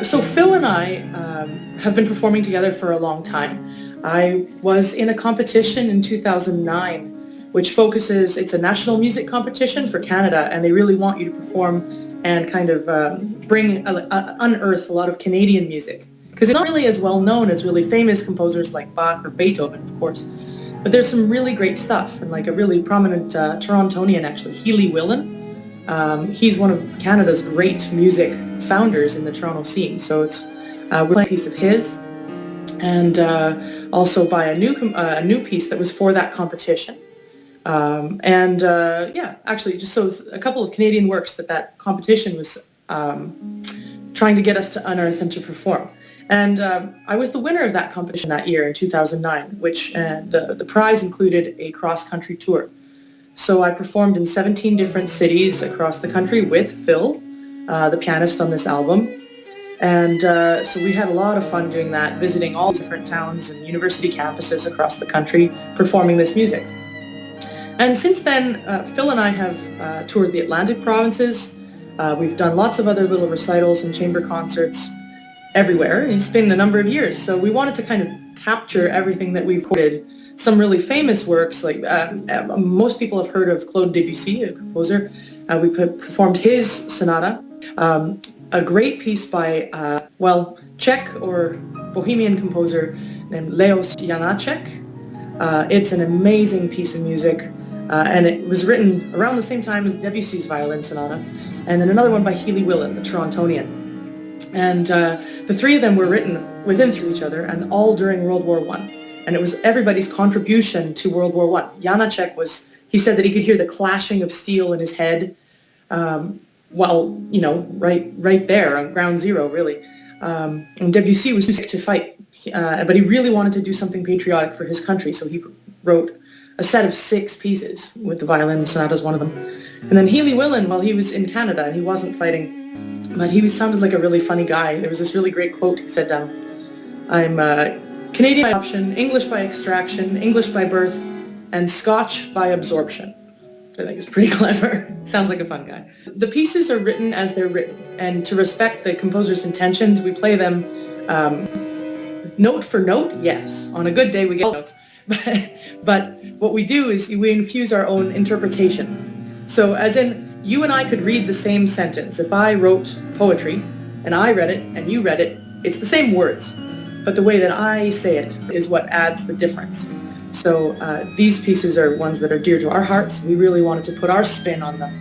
So Phil and I have been performing together for a long time. I was in a competition in 2009, which focuses, it's a national music competition for Canada, and they really want you to perform and kind of unearth a lot of Canadian music. Because it's not really as well known as really famous composers like Bach or Beethoven, of course. But there's some really great stuff, and like a really prominent Torontonian, actually, Healy Willan. He's one of Canada's great music founders in the Toronto scene. So it's we're playing a piece of his, and also by a new piece that was for that competition. Actually, just so a couple of Canadian works that competition was trying to get us to unearth and to perform. And I was the winner of that competition that year in 2009, which the prize included a cross-country tour. So I performed in 17 different cities across the country with Phil, the pianist on this album. And so we had a lot of fun doing that, visiting all different towns and university campuses across the country, performing this music. And since then, Phil and I have toured the Atlantic provinces. We've done lots of other little recitals and chamber concerts everywhere. And it's been a number of years. So we wanted to kind of capture everything that we've recorded. Some really famous works, like most people have heard of Claude Debussy, a composer. We performed his sonata. A great piece by, Czech or Bohemian composer named Leoš Janáček. It's an amazing piece of music, and it was written around the same time as Debussy's violin sonata. And then another one by Healy Willan, the Torontonian. And the three of them were written within each other, and all during World War I. And it was everybody's contribution to World War I. Janáček he said that he could hear the clashing of steel in his head, right there on ground zero, really. And Debussy was too sick to fight, but he really wanted to do something patriotic for his country, so he wrote a set of 6 pieces, with the violin sonata as one of them. And then Healy Willan, he was in Canada, he wasn't fighting, but he sounded like a really funny guy. There was this really great quote. He said, I'm Canadian by adoption, English by extraction, English by birth, and Scotch by absorption. I think it's pretty clever. Sounds like a fun guy. The pieces are written as they're written, and to respect the composer's intentions, we play them note for note, yes. On a good day, we get notes. But what we do is we infuse our own interpretation. So as in, you and I could read the same sentence. If I wrote poetry, and I read it, and you read it, it's the same words. But the way that I say it is what adds the difference. So these pieces are ones that are dear to our hearts. We really wanted to put our spin on them,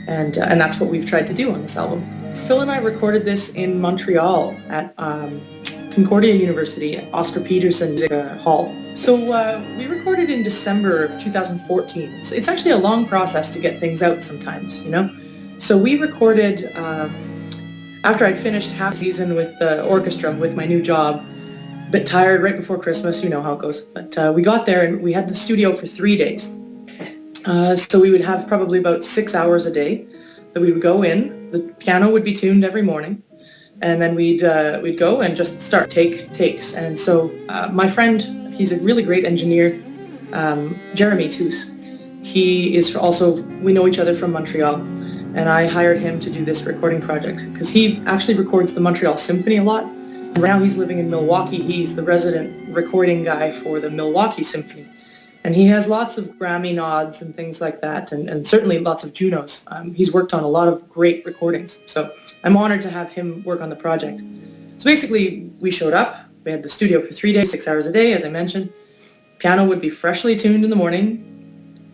and that's what we've tried to do on this album. Phil and I recorded this in Montreal at Concordia University at Oscar Peterson's hall. So we recorded in December of 2014. It's actually a long process to get things out sometimes, So we recorded after I'd finished half season with the orchestra with my new job. A bit tired right before Christmas, you know how it goes. But we got there and we had the studio for 3 days. So we would have probably about 6 hours a day that we would go in. The piano would be tuned every morning. And then we'd go and just start takes. And so my friend, he's a really great engineer, Jeremy Túsz. He is also, we know each other from Montreal. And I hired him to do this recording project because he actually records the Montreal Symphony a lot. Right now he's living in Milwaukee. He's the resident recording guy for the Milwaukee Symphony. And he has lots of Grammy nods and things like that, and certainly lots of Junos. He's worked on a lot of great recordings. So I'm honored to have him work on the project. So basically, we showed up. We had the studio for 3 days, 6 hours a day, as I mentioned. Piano would be freshly tuned in the morning,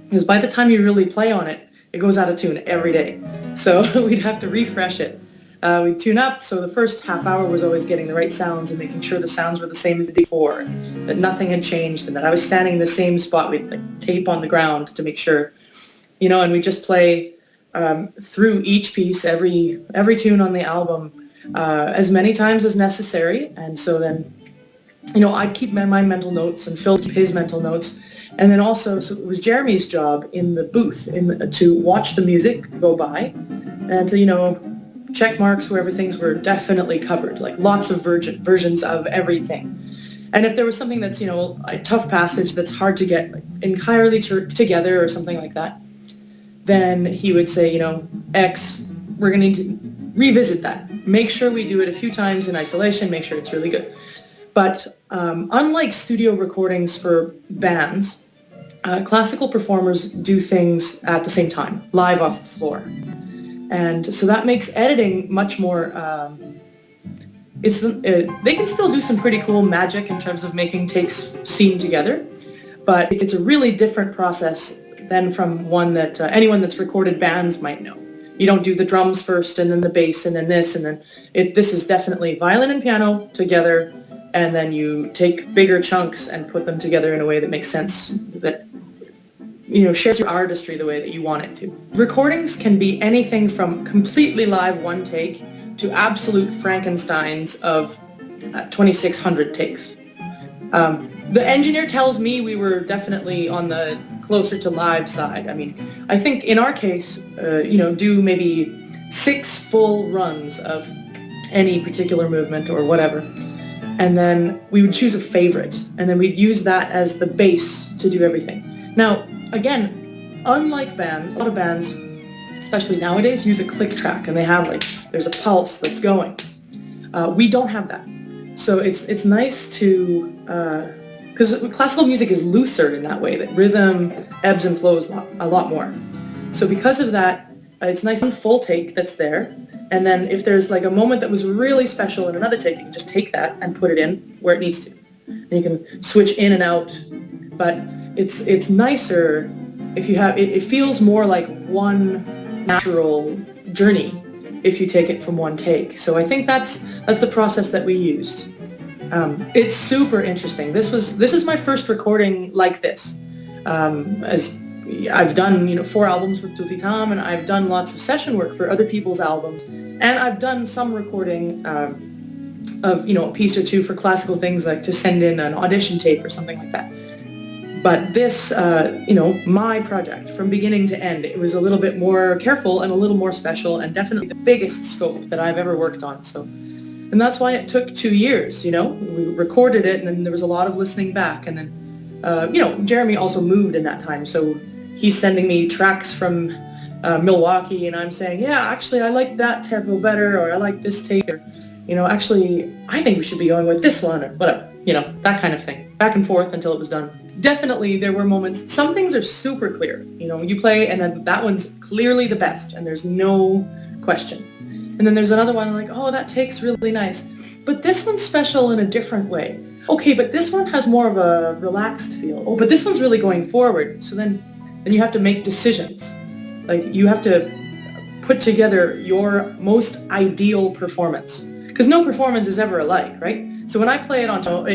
because by the time you really play on it, it goes out of tune every day. So we'd have to refresh it. We'd tune up, so the first half hour was always getting the right sounds and making sure the sounds were the same as the day before, that nothing had changed, and that I was standing in the same spot. We'd tape on the ground to make sure, and we just play through each piece, every tune on the album, as many times as necessary. And so then, I'd keep my mental notes and Phil keep his mental notes. And then also, so it was Jeremy's job in the booth to watch the music go by and to, check marks wherever things were definitely covered, like lots of versions of everything. And if there was something that's, a tough passage that's hard to get entirely together or something like that, then he would say, X, we're going to need to revisit that. Make sure we do it a few times in isolation, make sure it's really good. But unlike studio recordings for bands, classical performers do things at the same time, live off the floor. And so that makes editing much more, they can still do some pretty cool magic in terms of making takes seam together, but it's a really different process than from one that anyone that's recorded bands might know. You don't do the drums first and then the bass and then this and then this is definitely violin and piano together, and then you take bigger chunks and put them together in a way that makes sense, that shares your artistry the way that you want it to. Recordings can be anything from completely live one take to absolute Frankensteins of 2,600 takes. The engineer tells me we were definitely on the closer to live side. I mean, I think in our case, do maybe 6 full runs of any particular movement or whatever. And then we would choose a favorite, and then we'd use that as the base to do everything. Now, again, unlike bands, a lot of bands, especially nowadays, use a click track, and they have there's a pulse that's going. We don't have that. So it's nice to, because classical music is looser in that way, that rhythm ebbs and flows a lot more. So because of that, it's nice and full take that's there. And then if there's a moment that was really special in another take, you can just take that and put it in where it needs to. And you can switch in and out. But it's nicer if you have, it feels more like one natural journey if you take it from one take. So I think that's the process that we used. It's super interesting. This is my first recording like this. As I've done 4 albums with Tutti Tam, and I've done lots of session work for other people's albums, and I've done some recording of a piece or two for classical things, like to send in an audition tape or something like that. But this, my project, from beginning to end, it was a little bit more careful and a little more special, and definitely the biggest scope that I've ever worked on. So, and that's why it took 2 years. We recorded it, and then there was a lot of listening back, and then, Jeremy also moved in that time, so he's sending me tracks from Milwaukee, and I'm saying, yeah, actually, I like that tempo better, or I like this take, or, actually, I think we should be going with this one, or whatever, that kind of thing. Back and forth until it was done. Definitely, there were moments, some things are super clear. You play, and then that one's clearly the best, and there's no question. And then there's another one, oh, that take's really nice. But this one's special in a different way. Okay, but this one has more of a relaxed feel. Oh, but this one's really going forward. So then you have to make decisions. You have to put together your most ideal performance. Because no performance is ever alike, right? So when I play it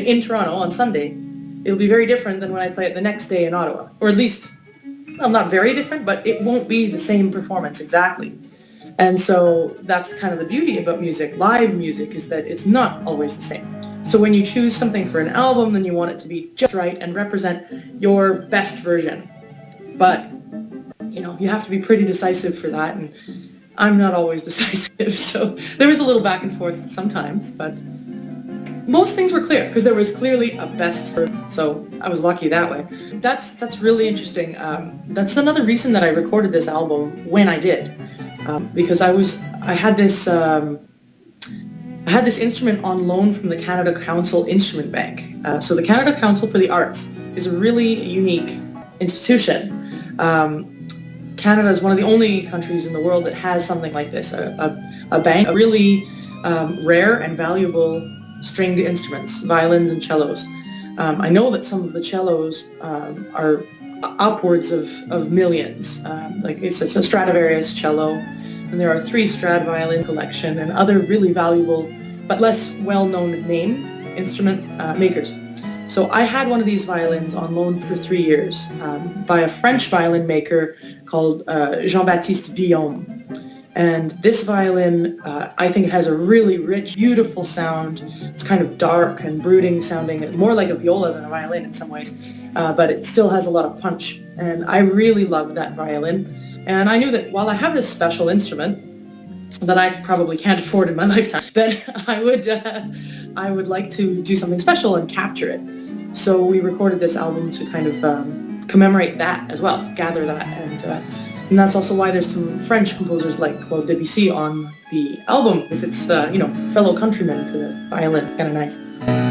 in Toronto on Sunday, it'll be very different than when I play it the next day in Ottawa. Or at least, well, not very different, but it won't be the same performance exactly. And so that's kind of the beauty about music, live music, is that it's not always the same. So when you choose something for an album, then you want it to be just right and represent your best version. But, you have to be pretty decisive for that, and I'm not always decisive, so there was a little back and forth sometimes, but most things were clear, because there was clearly a best version, so I was lucky that way. That's really interesting. That's another reason that I recorded this album when I did. Because I had this instrument on loan from the Canada Council Instrument Bank. So the Canada Council for the Arts is a really unique institution. Canada is one of the only countries in the world that has something like this, a bank, of really rare and valuable stringed instruments, violins and cellos. I know that some of the cellos are upwards of millions. It's a Stradivarius cello, and there are 3 Strad violin collection and other really valuable but less well-known name instrument makers. So I had one of these violins on loan for 3 years by a French violin maker called Jean-Baptiste Guillaume. And this violin, I think it has a really rich, beautiful sound. It's kind of dark and brooding sounding, more like a viola than a violin in some ways, but it still has a lot of punch. And I really loved that violin. And I knew that while I have this special instrument that I probably can't afford in my lifetime, then I would like to do something special and capture it. So we recorded this album to kind of commemorate that as well, gather that, and And that's also why there's some French composers like Claude Debussy on the album, because it's, fellow countrymen to the violin. Kind of nice.